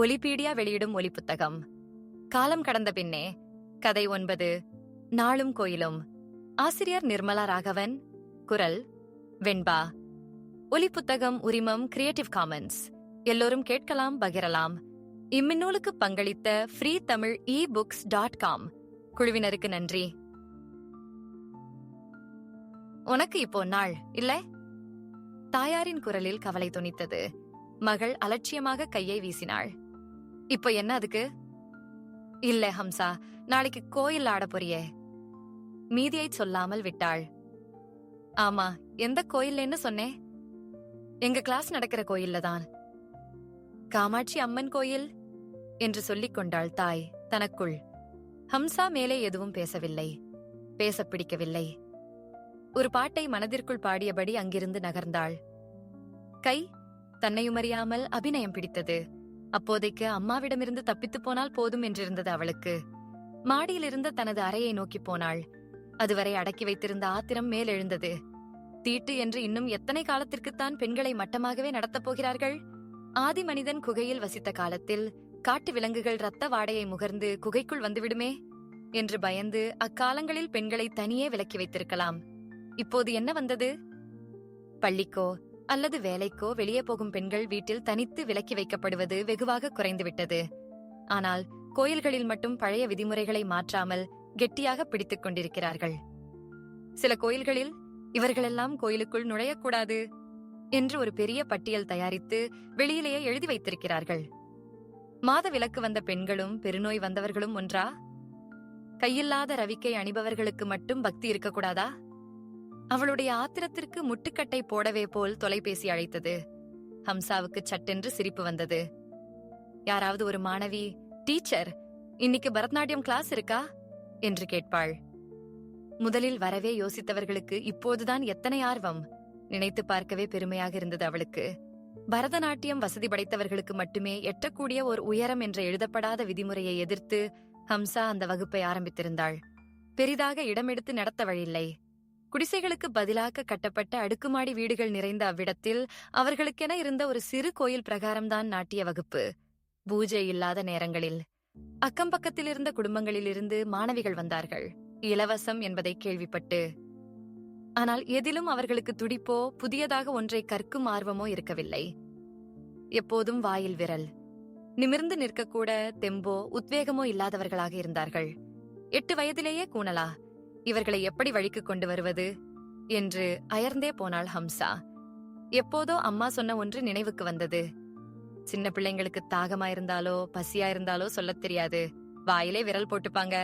ஒலிபீடியா வெளியிடும் ஒலி புத்தகம். காலம் கடந்த பின்னே. கதை 9. நாளும் கோயிலும். ஆசிரியர் நிர்மலா ராகவன். குரல் வெண்பா. ஒலி புத்தகம் உரிமம் கிரியேட்டிவ் காமன்ஸ். எல்லோரும் கேட்கலாம், பகிரலாம். இம்மின்னூலுக்கு பங்களித்த freetamil.ebooks.com குழுவினருக்கு நன்றி. உனக்கு இப்போ நாள் இல்ல? தாயாரின் குரலில் கவலை தொனித்தது. மகள் அலட்சியமாக கையை வீசினாள். இப்போ என்ன அதுக்கு? இல்ல ஹம்சா, நாளைக்கு கோயில் ஆட போறியே. மீதியை சொல்லாமல் விட்டாள். ஆமா, எந்த கோயில்னு சொன்னேன்? எங்க கிளாஸ் நடக்கிற கோயில்ல தான். காமாட்சி அம்மன் கோயில் என்று சொல்லிக் கொண்டாள் தாய் தனக்குள். ஹம்சா மேலே எதுவும் பேசவில்லை. பேச பிடிக்கவில்லை. ஒரு பாட்டை மனதிற்குள் பாடியபடி அங்கிருந்து நகர்ந்தாள். கை தன்னையுமறியாமல் அபிநயம் பிடித்தது. அப்போதைக்கு அம்மாவிடமிருந்து தப்பித்து போனால் போதும் என்றிருந்தது அவளுக்கு. மாடியிலிருந்த தனது அறையை நோக்கி போனாள். அதுவரை அடக்கி வைத்திருந்த ஆத்திரம் மேலெழுந்தது. தீட்டு என்று இன்னும் எத்தனை காலத்திற்குத்தான் பெண்களை மட்டமாகவே நடத்தப் போகிறார்கள்? ஆதி மனிதன் குகையில் வசித்த காலத்தில் காட்டு விலங்குகள் இரத்த வாடையை முகர்ந்து குகைக்குள் வந்துவிடுமே என்று பயந்து அக்காலங்களில் பெண்களை தனியே விலக்கி வைத்திருக்கலாம். இப்போது என்ன வந்தது? பள்ளிக்கோ அல்லது வேலைக்கோ வெளியே போகும் பெண்கள் வீட்டில் தனித்து விலக்கி வைக்கப்படுவது வெகுவாக குறைந்துவிட்டது. ஆனால் கோயில்களில் மட்டும் பழைய விதிமுறைகளை மாற்றாமல் கெட்டியாக பிடித்துக் கொண்டிருக்கிறார்கள். சில கோயில்களில் இவர்களெல்லாம் கோயிலுக்குள் நுழையக்கூடாது என்று ஒரு பெரிய பட்டியல் தயாரித்து வெளியிலேயே எழுதி வைத்திருக்கிறார்கள். மாத விலக்கு வந்த பெண்களும் பெருநோய் வந்தவர்களும் ஒன்றா? கையில்லாத ரவிக்கை அணிபவர்களுக்கு மட்டும் பக்தி இருக்கக்கூடாதா? அவளுடைய ஆத்திரத்திற்கு முட்டுக்கட்டை போடவே போல் தொலைபேசி அழைத்தது. ஹம்சாவுக்கு சட்டென்று சிரிப்பு வந்தது. யாராவது ஒரு மாணவி, டீச்சர், இன்னைக்கு பரதநாட்டியம் கிளாஸ் இருக்கா என்று கேட்பாள். முதலில் வரவே யோசித்தவர்களுக்கு இப்போதுதான் எத்தனை ஆர்வம்! நினைத்து பார்க்கவே பெருமையாக இருந்தது அவளுக்கு. பரதநாட்டியம் வசதி படைத்தவர்களுக்கு மட்டுமே எட்டக்கூடிய ஒரு உயரம் என்ற எழுதப்படாத விதிமுறையை எதிர்த்து ஹம்சா அந்த வகுப்பை ஆரம்பித்திருந்தாள். பெரிதாக இடமெடுத்து நடத்த வழியில்லை. குடிசைகளுக்கு பதிலாக கட்டப்பட்ட அடுக்குமாடி வீடுகள் நிறைந்த அவ்விடத்தில் அவர்களுக்கென இருந்த ஒரு சிறு கோயில் பிரகாரம்தான் நாட்டிய வகுப்பு. பூஜை இல்லாத நேரங்களில் அக்கம் பக்கத்தில் இருந்த குடும்பங்களிலிருந்து மாணவிகள் வந்தார்கள், இலவசம் என்பதை கேள்விப்பட்டு. ஆனால் எதிலும் அவர்களுக்கு துடிப்போ புதியதாக ஒன்றை கற்கும் ஆர்வமோ இருக்கவில்லை. எப்போதும் வாயில் விரல். நிமிர்ந்து நிற்கக்கூட தெம்போ உத்வேகமோ இல்லாதவர்களாக இருந்தார்கள். 8 வயதிலேயே கூணலா? இவர்களை எப்படி வழிக்கு கொண்டு வருவது என்று அயர்ந்தே போனாள் ஹம்சா. எப்போதோ அம்மா சொன்ன ஒன்று நினைவுக்கு வந்தது. சின்ன பிள்ளைங்களுக்கு தாகமாயிருந்தாலோ பசியாயிருந்தாலோ சொல்லத் தெரியாது, வாயிலே விரல் போட்டுப்பாங்க.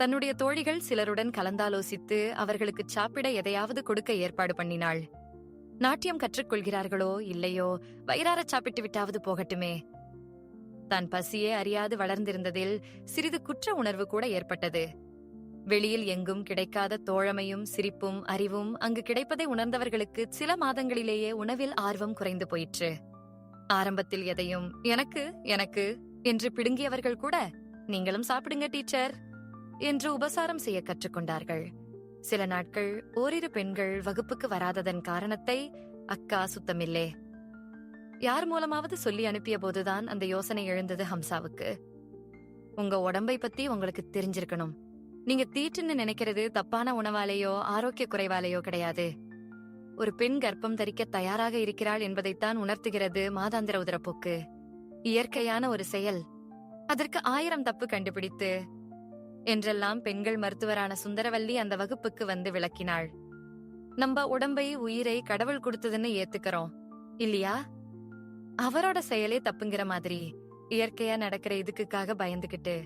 தன்னுடைய தோழிகள் சிலருடன் கலந்தாலோசித்து அவர்களுக்கு சாப்பிட எதையாவது கொடுக்க ஏற்பாடு பண்ணினாள். நாட்டியம் கற்றுக்கொள்கிறார்களோ இல்லையோ, வயிறார சாப்பிட்டு விட்டாவது போகட்டுமே. தான் பசியே அறியாது வளர்ந்திருந்ததில் சிறிது குற்ற உணர்வு கூட ஏற்பட்டது. வெளியில் எங்கும் கிடைக்காத தோழமையும் சிரிப்பும் அறிவும் அங்கு கிடைப்பதை உணர்ந்தவர்களுக்கு சில மாதங்களிலேயே உணவில் ஆர்வம் குறைந்து போயிற்று. ஆரம்பத்தில் எதையும் எனக்கு எனக்கு என்று பிடுங்கியவர்கள் கூட நீங்களும் சாப்பிடுங்க டீச்சர் என்று உபசாரம் செய்ய கற்றுக்கொண்டார்கள். சில நாட்கள் ஓரிரு பெண்கள் வகுப்புக்கு வராததன் காரணத்தை அக்கா சுத்தமில்லே யார் மூலமாவது சொல்லி அனுப்பிய போதுதான் அந்த யோசனை எழுந்தது ஹம்சாவுக்கு. உங்க உடம்பை பத்தி உங்களுக்கு தெரிஞ்சிருக்கணும். நீங்க தீட்டுன்னு நினைக்கிறது தப்பான உணவாலேயோ ஆரோக்கிய குறைவாலேயோ கிடையாது. ஒரு பெண் கர்ப்பம் தரிக்க தயாராக இருக்கிறாள் என்பதைத்தான் உணர்த்துகிறது மாதாந்திர உதரப்போக்கு. இயற்கையான ஒரு செயல். அதற்கு 1000 தப்பு கண்டுபிடித்து என்றெல்லாம் பெண்கள் மருத்துவரான சுந்தரவல்லி அந்த வகுப்புக்கு வந்து விளக்கினாள். நம்ம உடம்பை உயிரை கடவுள் கொடுத்ததுன்னு ஏத்துக்கிறோம் இல்லையா? அவரோட செயலே தப்புங்கிற மாதிரி இயற்கையா நடக்கிற இதுக்காக பயந்துகிட்டு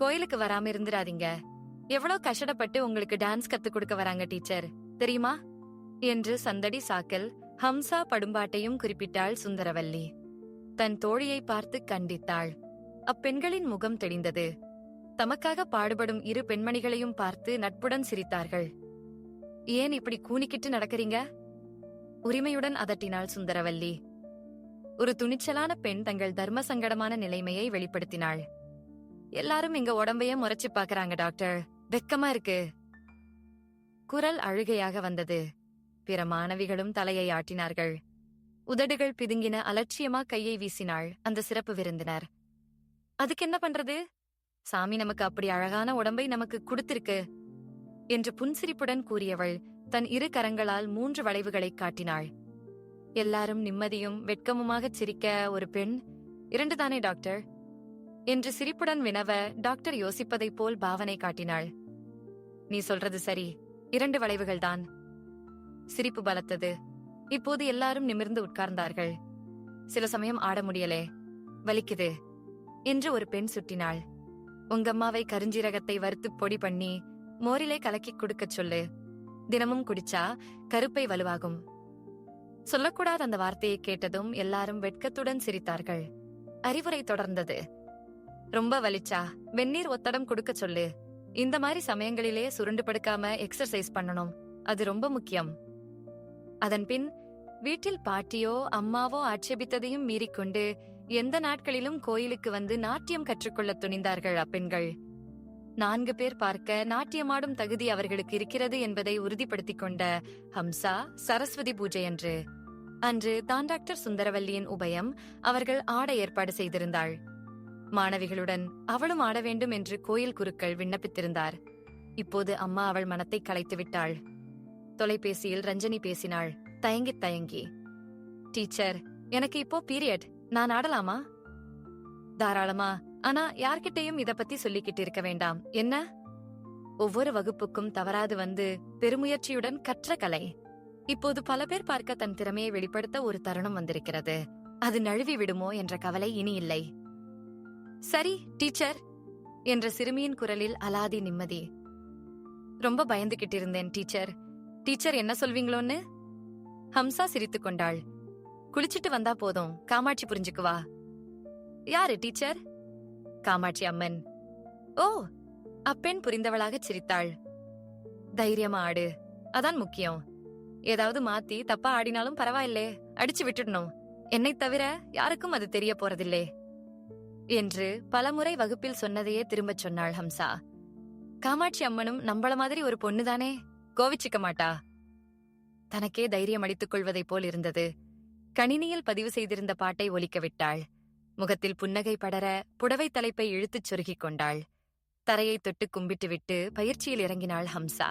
கோயிலுக்கு வராம இருந்துடாதீங்க. எவ்வளவு கஷ்டப்பட்டு உங்களுக்கு டான்ஸ் கத்து கொடுக்க வராங்க டீச்சர் தெரியுமா என்று சந்தடி சாக்கல் ஹம்சா படும்பாட்டையும் குறிப்பிட்டாள் சுந்தரவல்லி. தன் தோழியை பார்த்து கண்டித்தாள். அப்பெண்களின் முகம் தெளிந்தது. தமக்காக பாடுபடும் 2 பெண்மணிகளையும் பார்த்து நட்புடன் சிரித்தார்கள். ஏன் இப்படி கூனிக்கிட்டு நடக்கிறீங்க? உரிமையுடன் அதட்டினாள் சுந்தரவல்லி. ஒரு துணிச்சலான பெண் தங்கள் தர்ம சங்கடமான நிலைமையை வெளிப்படுத்தினாள். எல்லாரும் எங்க உடம்பையே முறைச்சு பாக்குறாங்க டாக்டர், வெக்கமா இருக்கு. குரல் அழுகையாக வந்தது. பிற மாணவிகளும் தலையை ஆட்டினார்கள். உதடுகள் பிதுங்கின அலட்சியமா கையை வீசினாள் அந்த சிறப்பு விருந்தினர். அதுக்கு என்ன பண்றது? சாமி நமக்கு அப்படி அழகான உடம்பை நமக்கு கொடுத்திருக்கு என்று புன்சிரிப்புடன் கூறியவள் தன் இரு கரங்களால் 3 வளைவுகளைக் காட்டினாள். எல்லாரும் நிம்மதியும் வெட்கமுமாகச் சிரிக்க, ஒரு பெண் 2 தானே டாக்டர் என்று சிரிப்புடன் வினவ, டாக்டர் யோசிப்பதைப் போல் பாவனை காட்டினாள். நீ சொல்றது சரி, 2 வளைவுகள்தான். சிரிப்பு பலத்தது. இப்போது எல்லாரும் நிமிர்ந்து உட்கார்ந்தார்கள். சில சமயம் ஆட முடியலே, வலிக்குது என்று ஒரு பெண் சுட்டினாள். உங்கம்மாவை கருஞ்சீரகத்தை வறுத்து பொடி பண்ணி மோரிலே கலக்கிக் குடுக்கச் சொல்லு. தினமும் குடிச்சா கருப்பை வலுவாகும். சொல்லக்கூடாத அந்த வார்த்தையை கேட்டதும் எல்லாரும் வெட்கத்துடன் சிரித்தார்கள். அறிவுரை தொடர்ந்தது. ரொம்ப வலிச்சா வெந்நீர் ஒத்தடம் குடுக்க சொல்லு. இந்த மாதிரி சமயங்களிலே சுருண்டு படுக்காம எக்ஸர்சைஸ் பண்ணணும், அது ரொம்ப முக்கியம். அதன்பின் வீட்டில் பாட்டியோ அம்மாவோ ஆட்சேபித்ததையும் மீறிக்கொண்டு எந்த நாட்களிலும் கோயிலுக்கு வந்து நாட்டியம் கற்றுக்கொள்ள துணிந்தார்கள் அப்பெண்கள். 4 பேர் பார்க்க நாட்டியமாடும் தகுதி அவர்களுக்கு இருக்கிறது என்பதை உறுதிப்படுத்திக் கொண்ட ஹம்சா சரஸ்வதி பூஜை அன்று தான் டாக்டர் சுந்தரவல்லியின் உபயம் அவர்கள் ஆட ஏற்பாடு செய்திருந்தாள். மாணவிகளுடன் அவளும் ஆட வேண்டும் என்று கோயில் குருக்கள் விண்ணப்பித்திருந்தார். இப்போது அம்மா அவள் மனத்தை கலைத்து விட்டாள். தொலைபேசியில் ரஞ்சனி பேசினாள், தயங்கி. டீச்சர், எனக்கு இப்போ பீரியட், நான் ஆடலாமா? தாராளமா, ஆனா யார்கிட்டையும் இத பத்தி சொல்லிக்கிட்டு இருக்க வேண்டாம், என்ன? ஒவ்வொரு வகுப்புக்கும் தவறாது வந்து பெருமுயற்சியுடன் கற்ற கலை. இப்போது பல பேர் பார்க்க தன் திறமையை வெளிப்படுத்த ஒரு தருணம் வந்திருக்கிறது. அது நழுவி விடுமோ என்ற கவலை இனி இல்லை. சரி டீச்சர் என்ற சிறுமியின் குரலில் அலாதி நிம்மதி. ரொம்ப பயந்துகிட்டு இருந்தேன் டீச்சர். டீச்சர் என்ன சொல்வீங்களோன்னு? ஹம்சா சிரித்துக் கொண்டாள். குளிச்சிட்டு வந்தா போதும், காமாட்சி புரிஞ்சுக்குவா. யாரு டீச்சர்? காமாட்சி அம்மன். ஓ, அப்பெண் புரிந்தவளாக சிரித்தாள். தைரியமா ஆடு, அதான் முக்கியம். ஏதாவது மாத்தி தப்பா ஆடினாலும் பரவாயில்லே, அடிச்சு விட்டுடணும். என்னை தவிர யாருக்கும் அது தெரிய போறதில்லே என்று பலமுறை வகுப்பில் சொன்னதையே திரும்பச் சொன்னாள் ஹம்சா. காமாட்சி அம்மனும் நம்மள மாதிரி ஒரு பொண்ணுதானே, கோவிச்சுக்க மாட்டா. தனக்கே தைரியம் அளித்துக் கொள்வதைப் போல் இருந்தது. கணினியில் பதிவு செய்திருந்த பாட்டை ஒலிக்க விட்டாள். முகத்தில் புன்னகை படர புடவை தலைப்பை இழுத்துச் சொருகிக் கொண்டாள். தரையை தொட்டு கும்பிட்டு விட்டு பயிற்சியில் இறங்கினாள் ஹம்சா.